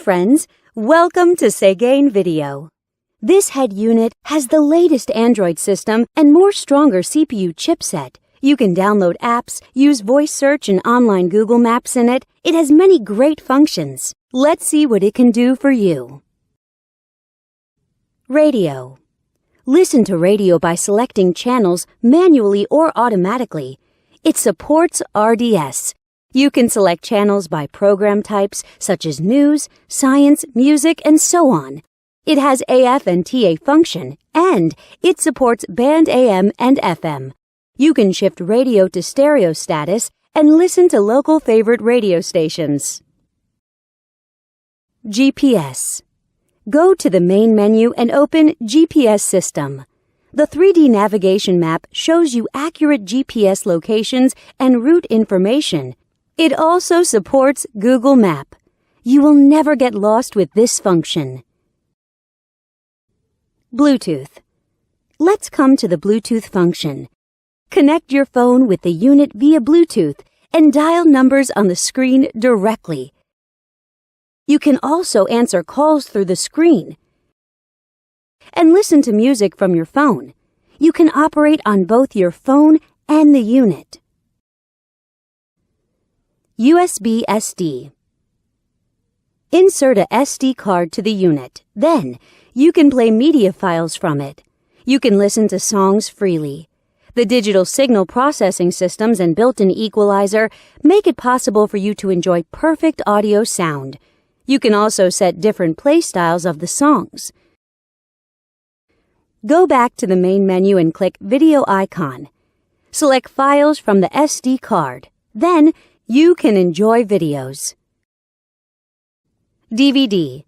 friends, welcome to Segain Video. This head unit has the latest Android system and more stronger CPU chipset. You can download apps, use voice search and online Google Maps in it. It has many great functions. Let's see what it can do for you. Radio. Listen to radio by selecting channels manually or automatically. It supports RDS. You can select channels by program types such as news, science, music, and so on. It has AF and TA function, and it supports band AM and FM. You can shift radio to stereo status and listen to local favorite radio stations. GPS. Go to the main menu and open GPS System. The 3D navigation map shows you accurate GPS locations and route information. It also supports Google Map. You will never get lost with this function. Bluetooth. Let's come to the Bluetooth function. Connect your phone with the unit via Bluetooth and dial numbers on the screen directly. You can also answer calls through the screen and listen to music from your phone. You can operate on both your phone and the unit. USB SD. Insert a SD card to the unit. Then, you can play media files from it. You can listen to songs freely. The digital signal processing systems and built-in equalizer make it possible for you to enjoy perfect audio sound. You can also set different play styles of the songs. Go back to the main menu and click Video icon. Select Files from the SD card. Then, you can enjoy videos. DVD.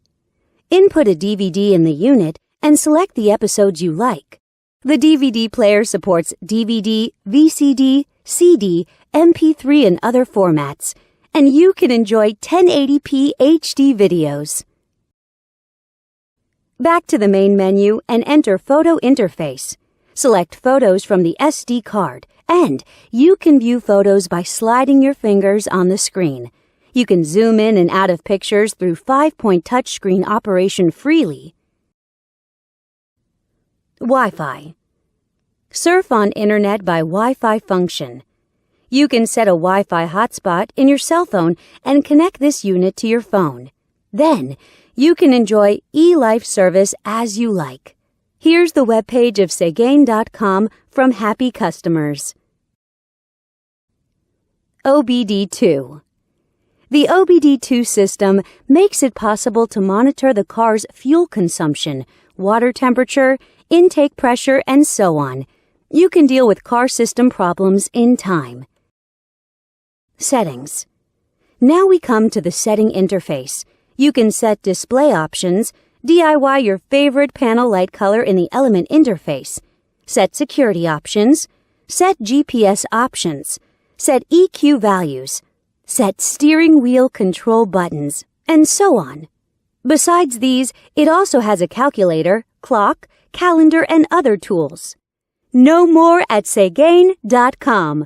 Input a DVD in the unit and select the episodes you like. The DVD player supports DVD, VCD, CD, MP3 and other formats, and you can enjoy 1080p HD videos. Back to the main menu and enter Photo Interface. Select photos from the SD card, and you can view photos by sliding your fingers on the screen. You can zoom in and out of pictures through 5-point touchscreen operation freely. Wi-Fi. Surf on Internet by Wi-Fi function. You can set a Wi-Fi hotspot in your cell phone and connect this unit to your phone. Then, you can enjoy eLife service as you like. Here's the webpage of Segain.com from happy customers. OBD2. The OBD2 system makes it possible to monitor the car's fuel consumption, water temperature, intake pressure, and so on. You can deal with car system problems in time. Settings. Now we come to the setting interface. You can set display options, DIY your favorite panel light color in the element interface, set security options, set GPS options, set EQ values, set steering wheel control buttons, and so on. Besides these, it also has a calculator, clock, calendar, and other tools. Know more at Segain.com.